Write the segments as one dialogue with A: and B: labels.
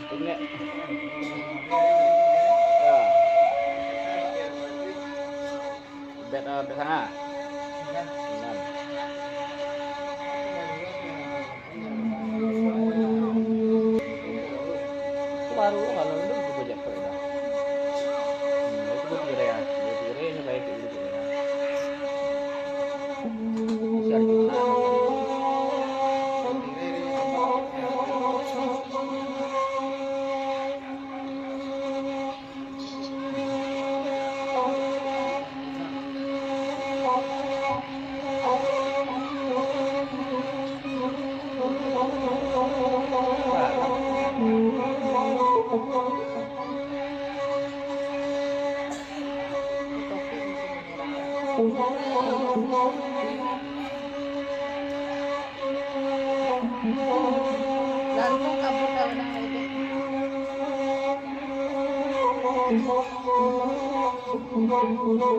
A: Ini. Ya. Bet sana. Dengan. Baru kalau itu bojek kok dah. Itu tire ya. Tire ini baik itu tire. Siar guna.
B: Langsung kabur kalau udah itu.
A: Bukan lagi di juri ya. Rambut aku.
C: Anak kunci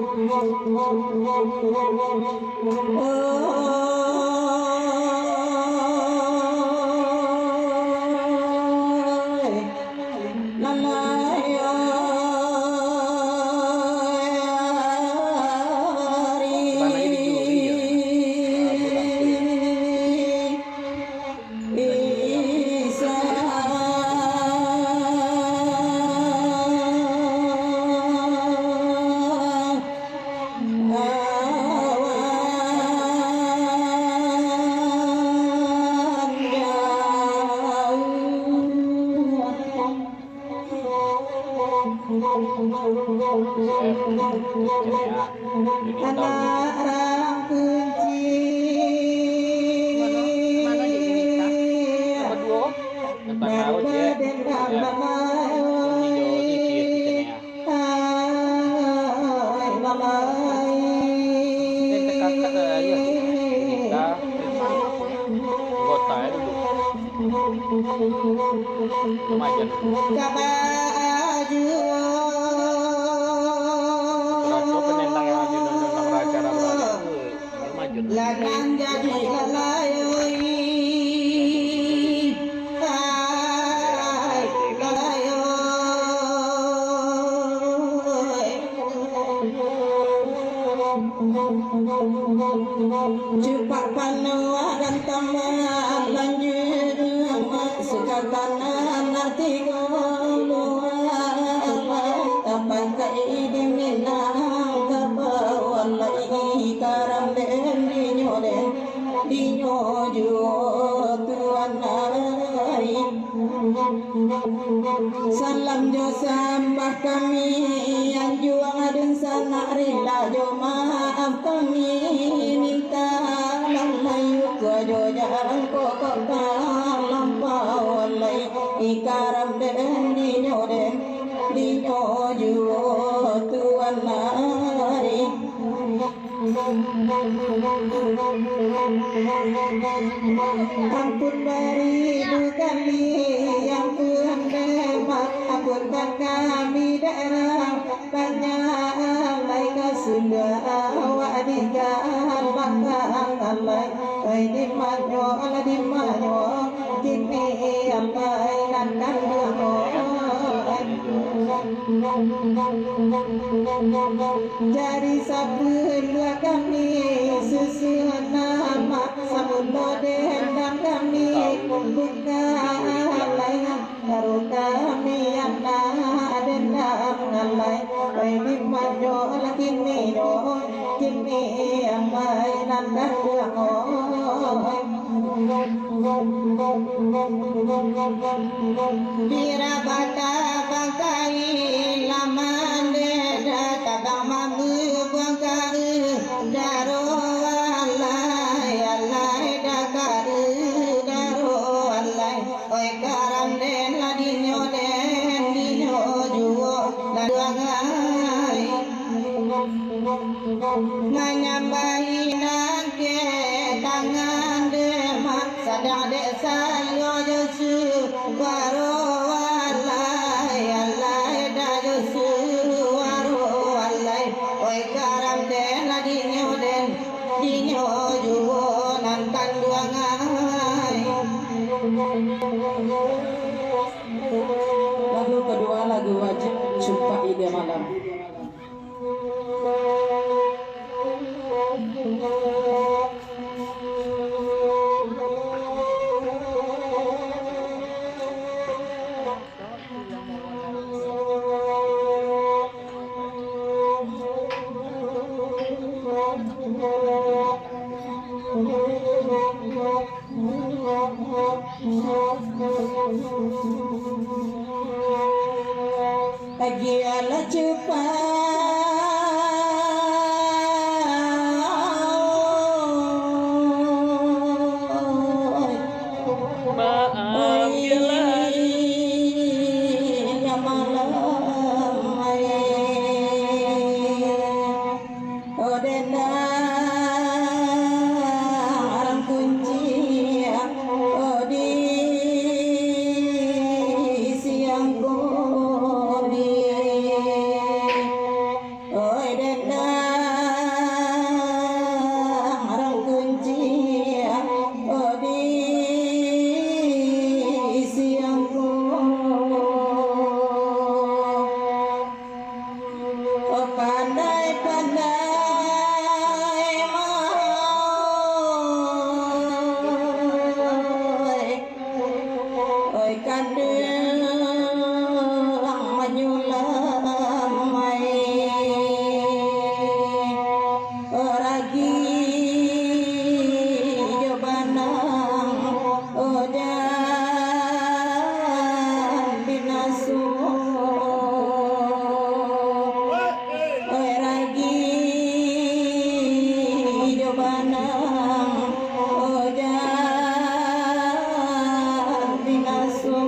B: Mana di Indonesia?
A: Nomor dua. Tentang tahu dia.
C: dendam
A: Yang hijau itu ciri cirinya. Ini kakak ya. Kita anggota ya duduk. Remaja. Raja penentang yang di undang-undang raja Rabrana itu remaja.
C: Lagan jadi lalayoy ay lalayoy cepat panua dan tambah lanjut sekatanan nanti tapai kaidi minang kapawalai karam den dinyo juo tuan ai salam jo sambah kami yang juang dan sana rela jo maaf kami minta lalai ko jo jarang ko lampau walai ikaram den dinyo juo tuan ai ampun beribu kami yang Tuhan demat ampunkan kami daerah banyak laika sudah wadikan bangkang alai di manyo ala di manyo kini ampai nankan dumo jari sabun dua kami susun nama sabun loden dan kami buka layan baru kami yang dendam ngalai bayi majo lagi mino kini amai nandan duango bira bata bangkai lamande data damamu bangkai daro alai alai dakaru daro alai oi karam den ladinyo juo laduangai nganyambai nangke tangan demak sadang desa yo jesu waro alai alai da jesu waro alai oi karam den ladinyo juo nantan duangai malam. Lagi ala cepat.
A: Maaf jalan
C: Ya malam Odena arang kunci Odi siang kodi Odena arang kunci Odi siang pandai-pandai oi kadang menyulam ragi jobanang odan binasu ragi jobanang odan binasu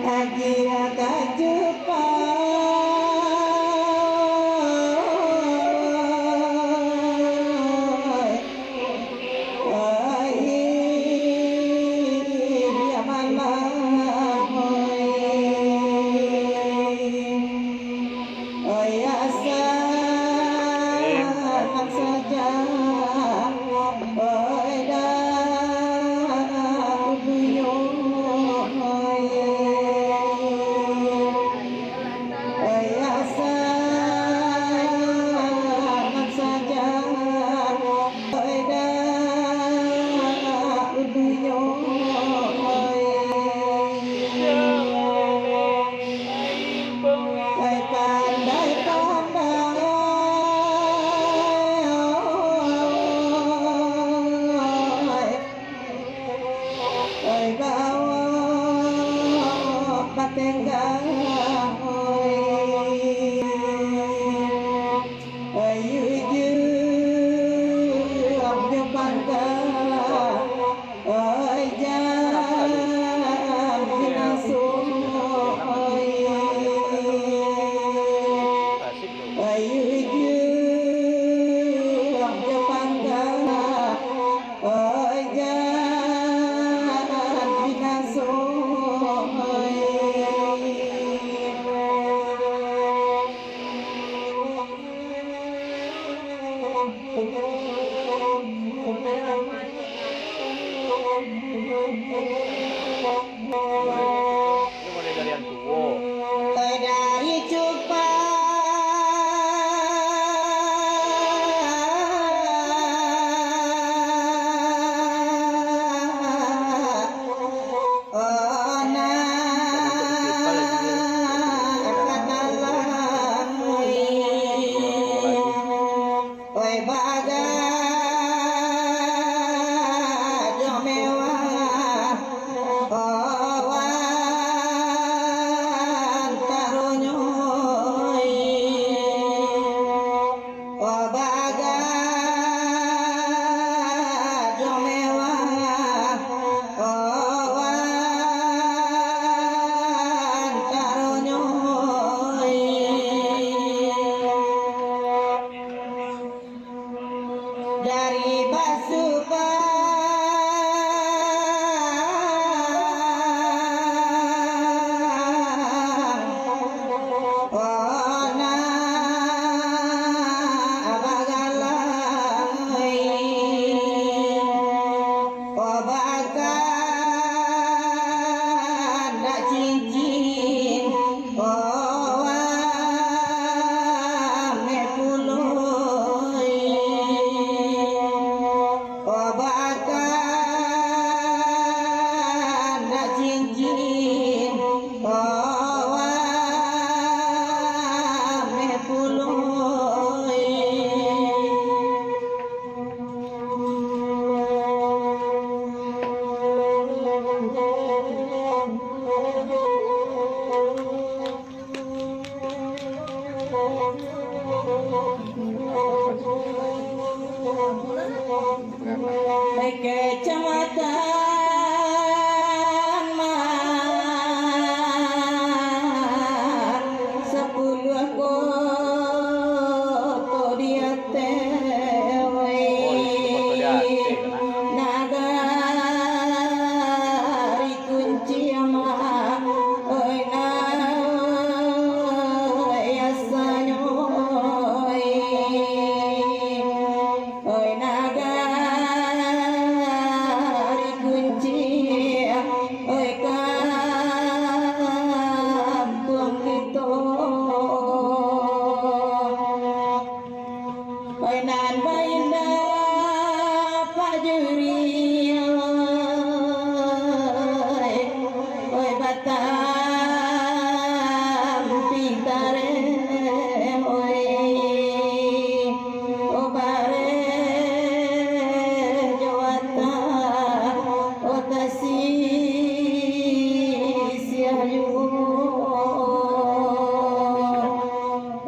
C: lagi ada Kecamatan Mar 10 kota dia tewe nagari kunci ama oi na yasanyo oi nagari kunci oi kampung kita oi nan bainda pajuri oi batam pintare oi obare jawata otasi siayu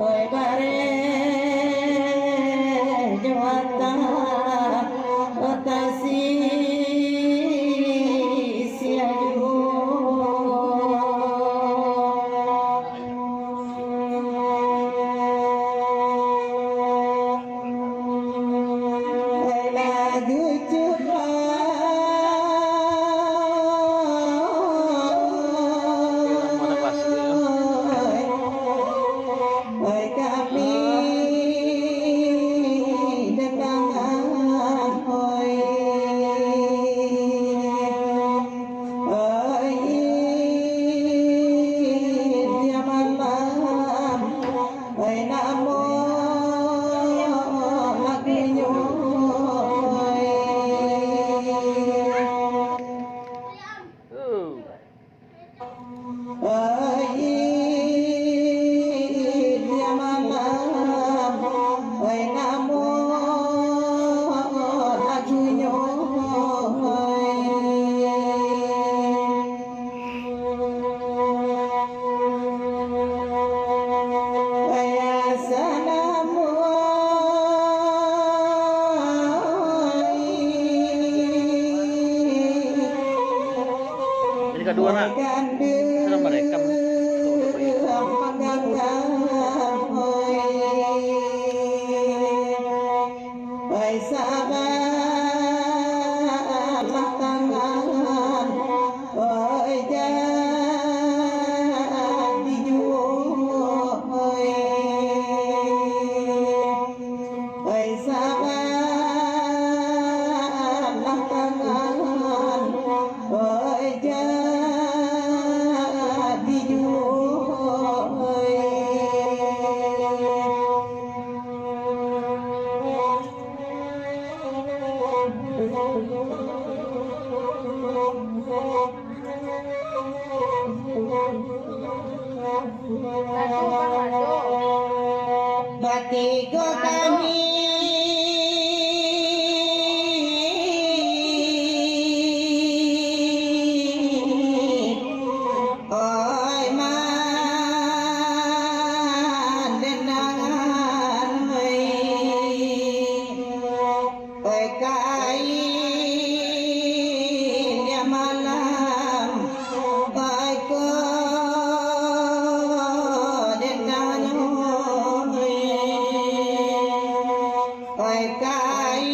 C: oi bare jawata otasi siayu lagu
A: Mana kelas itu ya?
C: oi kami dendangan oi dia malam oi namo lagunya dia malam oi namo lagunya Assalamu
A: Jadi kedua nak. Sudah merekam. Batigo kami oi man dendangan oi kain ya malam oi ko dendangan oi kain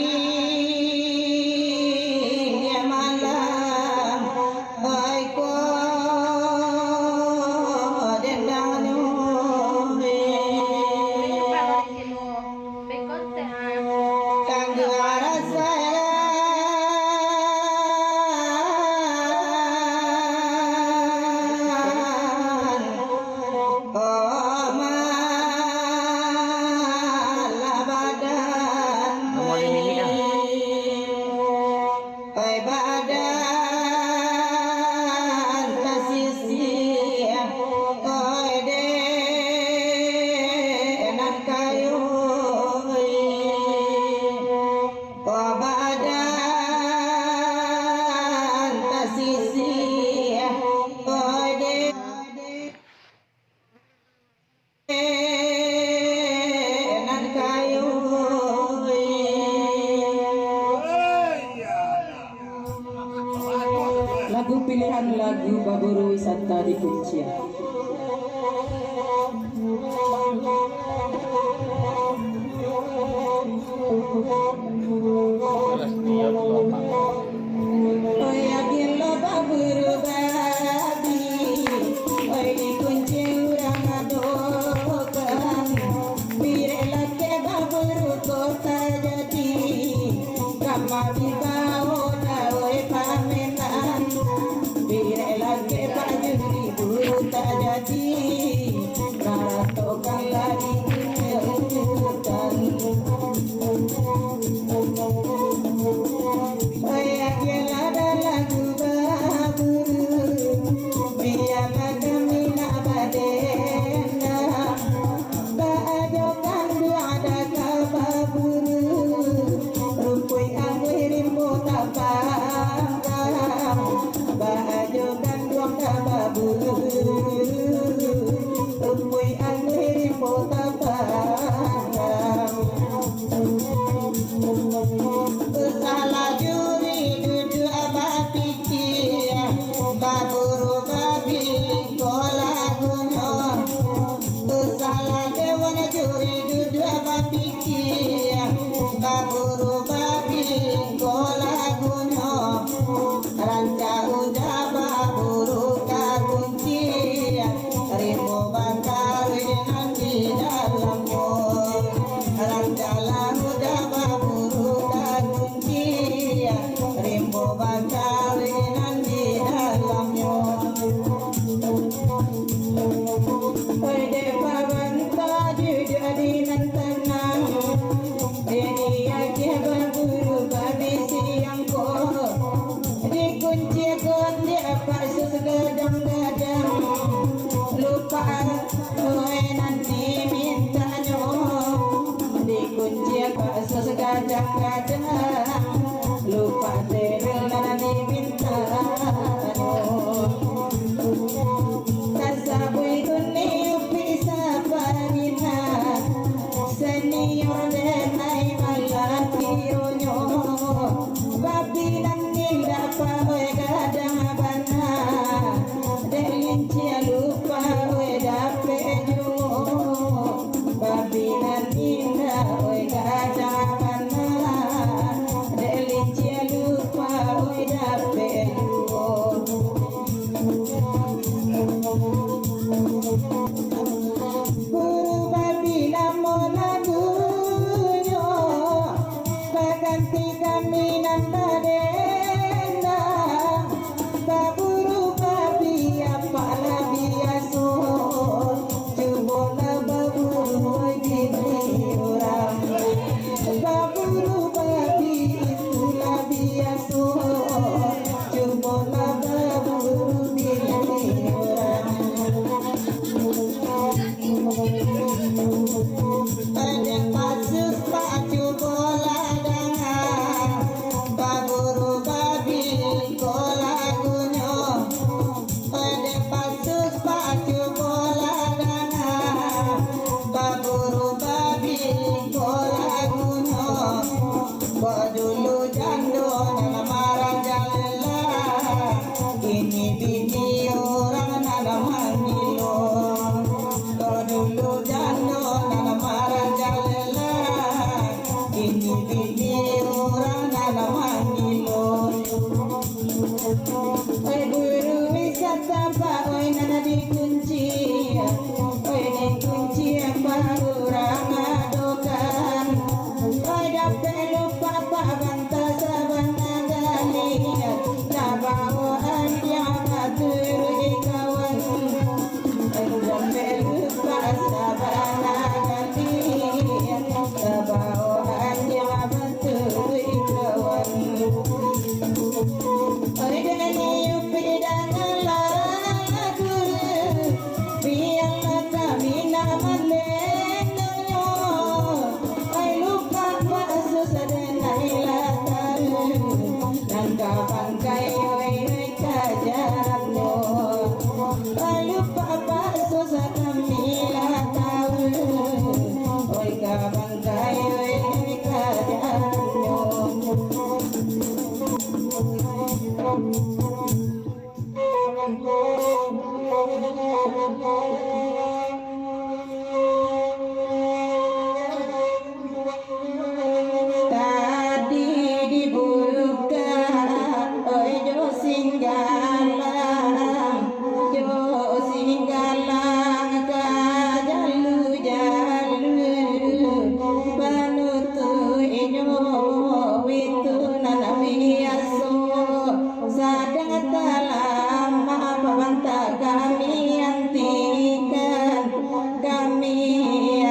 A: ya malam oi ko
C: minta dikuncian.
A: Kelas dia berapa?
C: Oh yakin lo baburu babi, oh dikunci urang adokan, birela ke baburu kota jadi, kama bibao na oi pamenan, birela ke bajuri buru tak jadi, ratokan lagi keunjukan. Salah juri duduk abad pikir, baburu babi kola gunung. Salah dewan juri duduk abad pikir, baburu babi kola gunung. Ranca udah baburu kakunci, rimbo bakar nanti dalammu. Rancalah udah baburu kakunci, rimbo bakar nanti dalammu. Oi dewa banta jadi nan tenang, ini aja baburu babi siang ko. Dikunci kon dia pasus gadang-gadang, lupa oi nanti minta nyo. Dikunci pasus gadang-gadang, lupa terel nanti minta nyo. Kasabui kuni bisa parina, senior denai malah pironyo. Babi nangin dapat oi gadang bana, delinci lupa oi dapet jumo. Babi nangin oi gadang bana, delinci lupa oi dapet jumo. Guru babi namo lagunya, baganti kami nanda denda. Baburu babi apa labi aso, cubola baburu gini orang. Baburu babi itu labi aso, cubola baburu gini orang. Pada pasus pacu bola dangan, baburu babi kola gunyo. Pada pasus pacu bola dangan, baburu babi kola gunyo. Dulu jando dalam marah jalan, ini bini orang dalam mangilo. Dulu jando dalam marah jalan, ini bini orang dalam mangilo. Oi guru wisata pak, oi nana dikunci, oi dikunci baru ramadokan. Oi dapet lupa pak banta sabana gali, nabawaan yang batur ikawan. Oi dapet lupa sabana gali, nabawaan yang batur ikawan. Oi dani upi dan lagu, biarlah kami nama lenganyo. Oi lupa pasus denai lataru, nangka bangkai oi kajaranyo. Oi lupa pasus kami lataru, oi kabangkai oi kajaranyo. Tadi dibuka, oi jo singgalang ka jalu panutu inyo witu nanamiaso sadang talama pabanta kami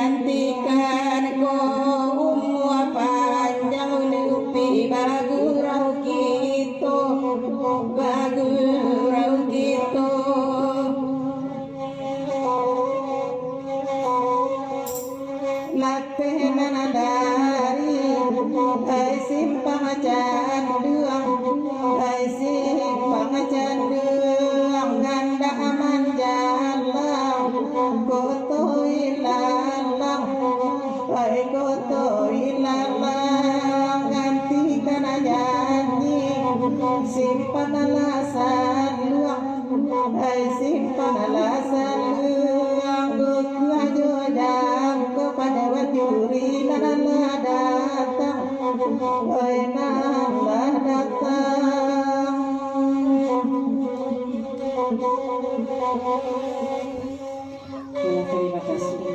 C: antikan ko umwa panjang upi bagurau kito lapenan dari ai simpang canduang ganda aman jalang koto ilalang ganti kana janji simpan alasan luang simpan alasan luang buku ajo jang kepada wajuri nana datang oi nana datang. Terima kasih.